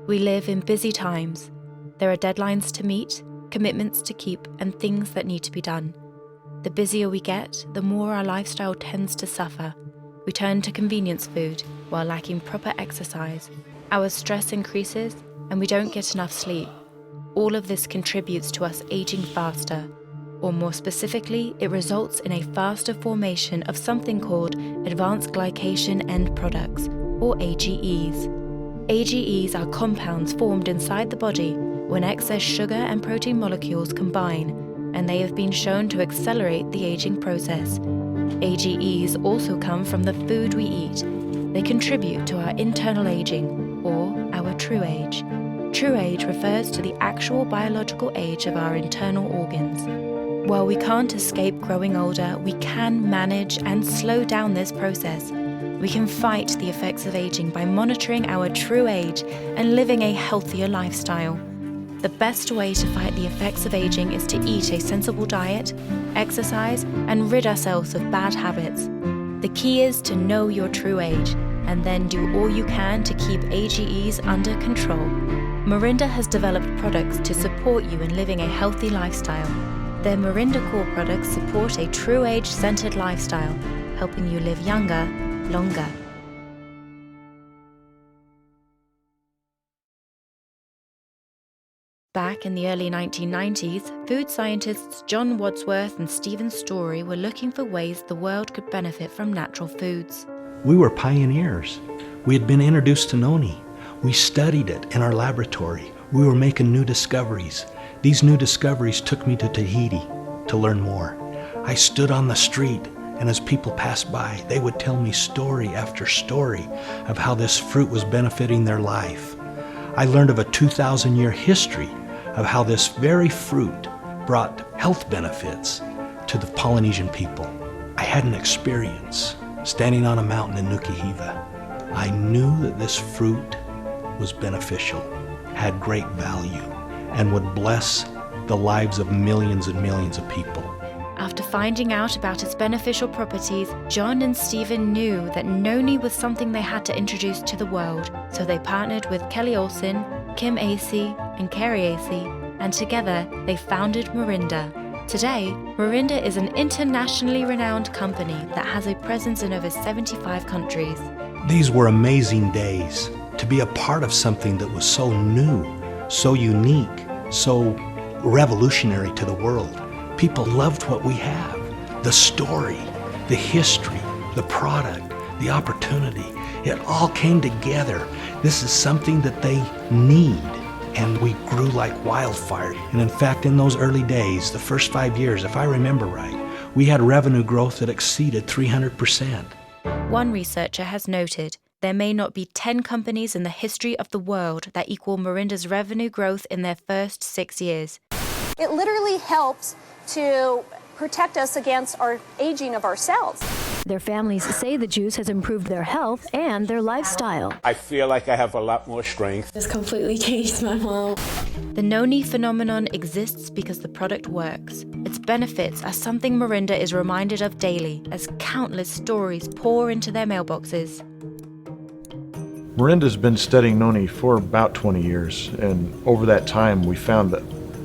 We live in busy times. There are deadlines to meet, commitments to keep, and things that need to be done. The busier we get, the more our lifestyle tends to suffer. We turn to convenience food while lacking proper exercise. Our stress increases, and we don't get enough sleep. All of this contributes to us aging faster, or more specifically, it results in a faster formation of something called advanced glycation end products, or AGEs. AGEs are compounds formed inside the body when excess sugar and protein molecules combine, and they have been shown to accelerate the aging process. AGEs also come from the food we eat. They contribute to our internal aging, or our true age. True age refers to the actual biological age of our internal organs. While we can't escape growing older, we can manage and slow down this process. We can fight the effects of aging by monitoring our true age and living a healthier lifestyle. The best way to fight the effects of aging is to eat a sensible diet, exercise, and rid ourselves of bad habits. The key is to know your true age, and then do all you can to keep AGEs under control. Morinda has developed products to support you in living a healthy lifestyle. Their Morinda Core products support a true age-centered lifestyle, helping you live younger, longer. Back in the early 1990s, food scientists John Wadsworth and Stephen Story were looking for ways the world could benefit from natural foods. We were pioneers. We had been introduced to noni. We studied it in our laboratory. We were making new discoveries. These new discoveries took me to Tahiti to learn more. I stood on the street, and as people passed by, they would tell me story after story of how this fruit was benefiting their life. I learned of a 2,000-year history of how this very fruit brought health benefits to the Polynesian people. I had an experience standing on a mountain in Nukuhiva. I knew that this fruit was beneficial, had great value, and would bless the lives of millions and millions of people. After finding out about its beneficial properties, John and Stephen knew that noni was something they had to introduce to the world, so they partnered with Kelly Olsen, Kim Acey, and Kerry Acey, and together they founded Morinda. Today, Morinda is an internationally renowned company that has a presence in over 75 countries. These were amazing days to be a part of something that was so new, so unique, so revolutionary to the world. People loved what we have. The story, the history, the product, the opportunity. It all came together. This is something that they need. And we grew like wildfire. And in fact, in those early days, the first 5 years, if I remember right, we had revenue growth that exceeded 300%. One researcher has noted there may not be 10 companies in the history of the world that equal Morinda's revenue growth in their first 6 years. It literally helps to protect us against our aging of our cells. Their families say the juice has improved their health and their lifestyle. I feel like I have a lot more strength. It's completely changed my mom. The noni phenomenon exists because the product works. Its benefits are something Morinda is reminded of daily as countless stories pour into their mailboxes. Morinda's been studying noni for about 20 years, and over that time we found that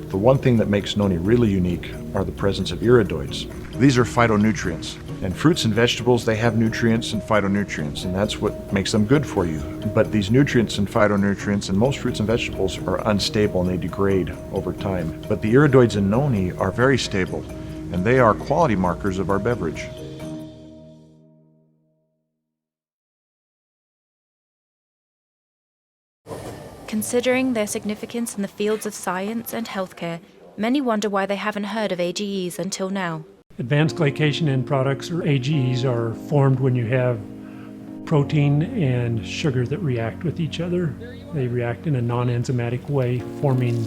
the one thing that makes noni really unique are the presence of iridoids. These are phytonutrients. And fruits and vegetables, they have nutrients and phytonutrients, and that's what makes them good for you. But these nutrients and phytonutrients in most fruits and vegetables are unstable and they degrade over time. But the iridoids in noni are very stable, and they are quality markers of our beverage. Considering their significance in the fields of science and healthcare, many wonder why they haven't heard of AGEs until now. Advanced glycation end products, or AGEs, are formed when you have protein and sugar that react with each other. They react in a non-enzymatic way, forming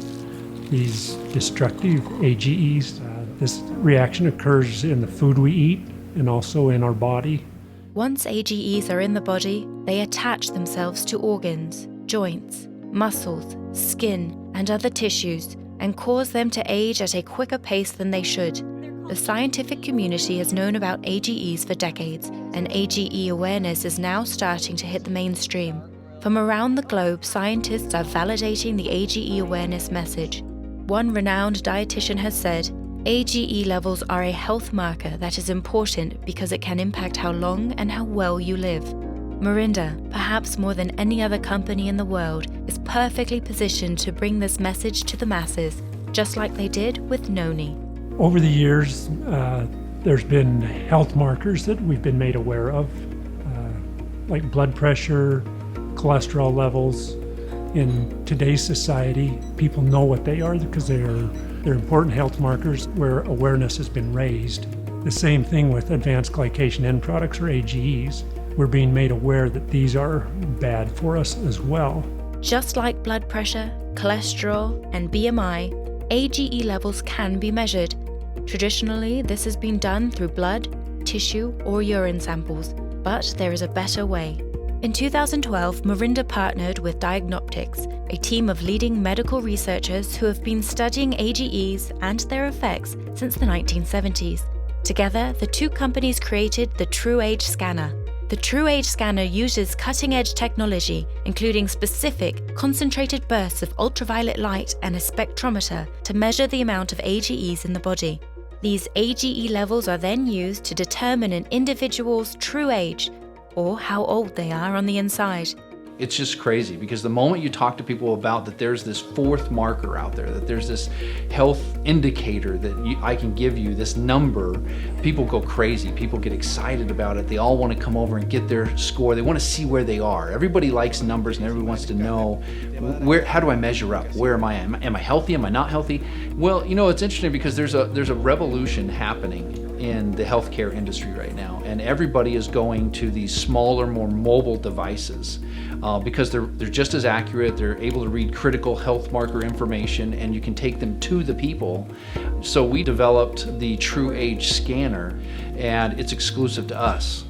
these destructive AGEs. This reaction occurs in the food we eat and also in our body. Once AGEs are in the body, they attach themselves to organs, joints, muscles, skin, and other tissues, and cause them to age at a quicker pace than they should. The scientific community has known about AGEs for decades, and AGE awareness is now starting to hit the mainstream. From around the globe, scientists are validating the AGE awareness message. One renowned dietitian has said, AGE levels are a health marker that is important because it can impact how long and how well you live. Mirinda, perhaps more than any other company in the world, is perfectly positioned to bring this message to the masses, just like they did with Noni. Over the years, there's been health markers that we've been made aware of, like blood pressure, cholesterol levels. In today's society, people know what they are because they're important health markers where awareness has been raised. The same thing with advanced glycation end products or AGEs. We're being made aware that these are bad for us as well. Just like blood pressure, cholesterol, and BMI, AGE levels can be measured. Traditionally, this has been done through blood, tissue, or urine samples, but there is a better way. In 2012, Mirinda partnered with Diagnostics, a team of leading medical researchers who have been studying AGEs and their effects since the 1970s. Together, the two companies created the TrueAge Scanner. The TrueAge Scanner uses cutting-edge technology, including specific, concentrated bursts of ultraviolet light and a spectrometer to measure the amount of AGEs in the body. These AGE levels are then used to determine an individual's true age, or how old they are on the inside. It's just crazy because the moment you talk to people about that there's this fourth marker out there, that there's this health indicator that I can give you, this number, people go crazy. People get excited about it. They all want to come over and get their score. They want to see where they are. Everybody likes numbers and everybody wants to know how do I measure up? Where am I? Am I healthy? Am I not healthy? Well, you know, it's interesting because there's a revolution happening in the healthcare industry right now, and everybody is going to these smaller, more mobile devices because they're just as accurate. They're able to read critical health marker information, and you can take them to the people. So we developed the TrueAge scanner, and it's exclusive to us.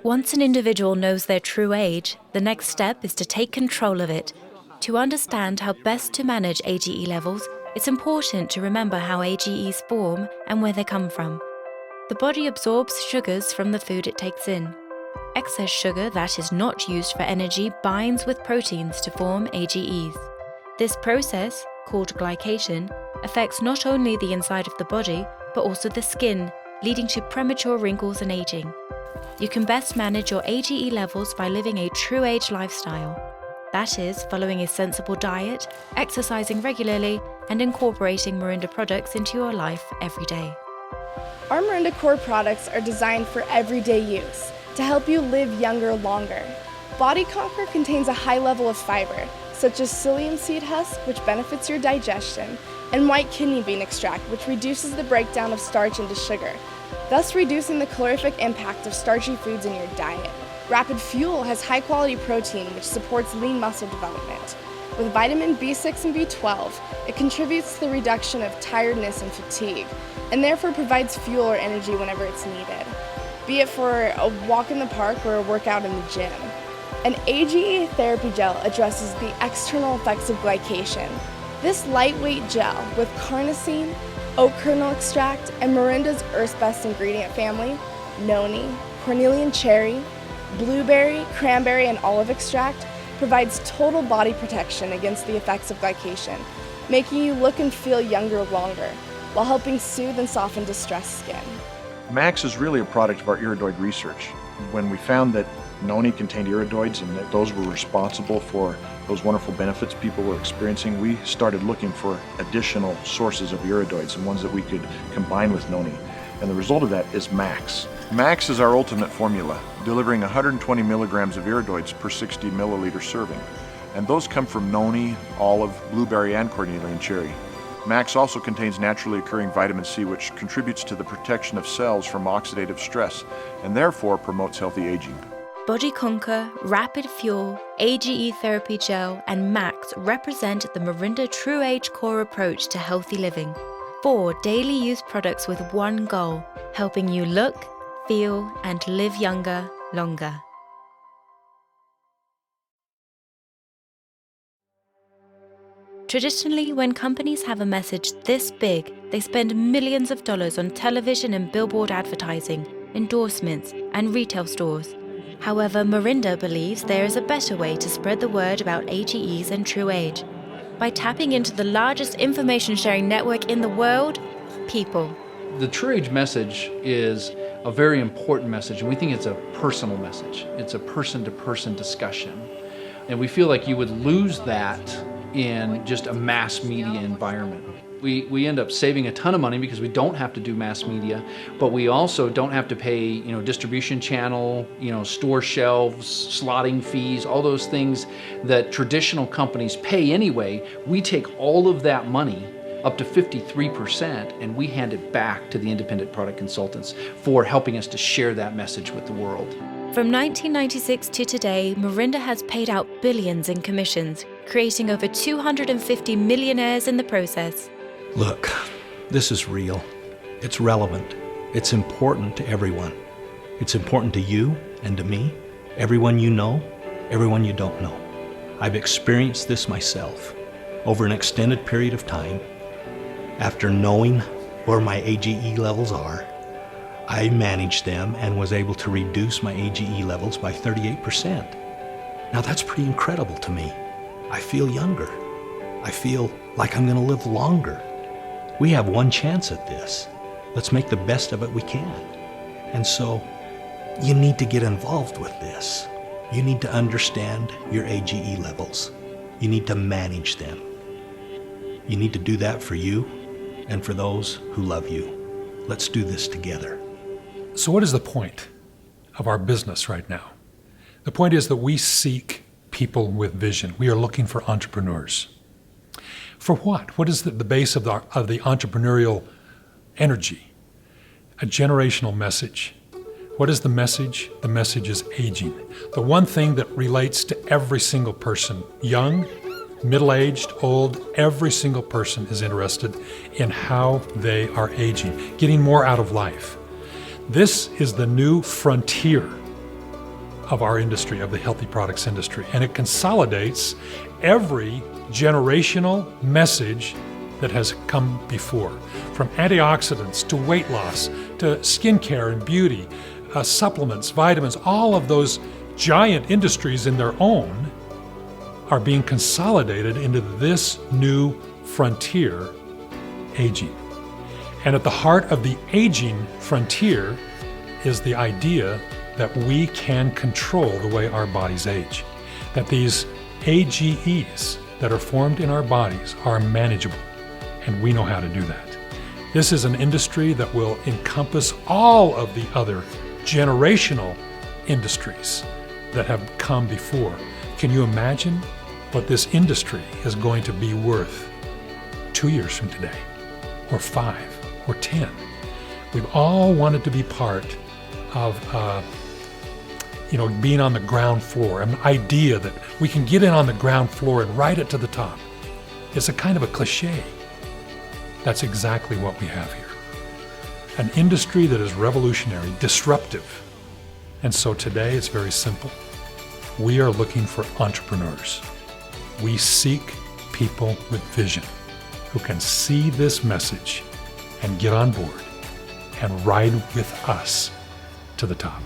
Once an individual knows their true age, the next step is to take control of it. To understand how best to manage AGE levels, it's important to remember how AGEs form and where they come from. The body absorbs sugars from the food it takes in. Excess sugar that is not used for energy binds with proteins to form AGEs. This process, called glycation, affects not only the inside of the body, but also the skin, leading to premature wrinkles and aging. You can best manage your AGE levels by living a true age lifestyle. That is, following a sensible diet, exercising regularly, and incorporating Mirinda products into your life every day. Our Mirinda Core products are designed for everyday use to help you live younger longer. Body Conquer contains a high level of fiber, such as psyllium seed husk, which benefits your digestion, and white kidney bean extract, which reduces the breakdown of starch into sugar, thus reducing the calorific impact of starchy foods in your diet. Rapid Fuel has high-quality protein which supports lean muscle development. With vitamin B6 and B12, it contributes to the reduction of tiredness and fatigue, and therefore provides fuel or energy whenever it's needed, be it for a walk in the park or a workout in the gym. An AGE therapy gel addresses the external effects of glycation. This lightweight gel with carnosine, oat kernel extract, and Mirinda's Earth's Best ingredient family, noni, cornelian cherry, blueberry, cranberry, and olive extract provides total body protection against the effects of glycation, making you look and feel younger longer, while helping soothe and soften distressed skin. Max is really a product of our iridoid research. When we found that noni contained iridoids and that those were responsible for those wonderful benefits people were experiencing, we started looking for additional sources of iridoids and ones that we could combine with noni. And the result of that is Max. Max is our ultimate formula, delivering 120 milligrams of iridoids per 60 milliliter serving. And those come from noni, olive, blueberry, and cornelian cherry. Max also contains naturally occurring vitamin C, which contributes to the protection of cells from oxidative stress and therefore promotes healthy aging. Body Conquer, Rapid Fuel, AGE Therapy Gel, and Max represent the Mirinda TrueAge Core approach to healthy living. 4 daily use products with one goal, helping you look, feel, and live younger, longer. Traditionally, when companies have a message this big, they spend millions of dollars on television and billboard advertising. endorsements, and retail stores. However, Mirinda believes there is a better way to spread the word about AGEs and True Age. By tapping into the largest information sharing network in the world, people. The True Age message is a very important message, and we think it's a personal message. It's a person-to-person discussion. And we feel like you would lose that in just a mass media environment. We end up saving a ton of money because we don't have to do mass media, but we also don't have to pay, distribution channel, store shelves, slotting fees, all those things that traditional companies pay anyway. We take all of that money, up to 53%, and we hand it back to the independent product consultants for helping us to share that message with the world. From 1996 to today, Mirinda has paid out billions in commissions, creating over 250 millionaires in the process. Look, this is real. It's relevant. It's important to everyone. It's important to you and to me, everyone you know, everyone you don't know. I've experienced this myself over an extended period of time. After knowing where my AGE levels are, I managed them and was able to reduce my AGE levels by 38%. Now that's pretty incredible to me. I feel younger. I feel like I'm going to live longer. We have one chance at this. Let's make the best of it we can. And so you need to get involved with this. You need to understand your AGE levels. You need to manage them. You need to do that for you and for those who love you. Let's do this together. So what is the point of our business right now? The point is that we seek people with vision. We are looking for entrepreneurs. For what? What is the base of the entrepreneurial energy? A generational message. What is the message? The message is aging. The one thing that relates to every single person, young, middle-aged, old, every single person is interested in how they are aging, getting more out of life. This is the new frontier of our industry, of the healthy products industry, and it consolidates every generational message that has come before, from antioxidants to weight loss to skincare and beauty, supplements, vitamins. All of those giant industries in their own are being consolidated into this new frontier, aging. And at the heart of the aging frontier is the idea that we can control the way our bodies age, that these AGEs that are formed in our bodies are manageable, and we know how to do that. This is an industry that will encompass all of the other generational industries that have come before. Can you imagine what this industry is going to be worth 2 years from today, or 5, or 10? We've all wanted to be part of being on the ground floor, an idea that we can get in on the ground floor and ride it to the top. It's a kind of a cliche. That's exactly what we have here. An industry that is revolutionary, disruptive. And so today it's very simple. We are looking for entrepreneurs. We seek people with vision who can see this message and get on board and ride with us to the top.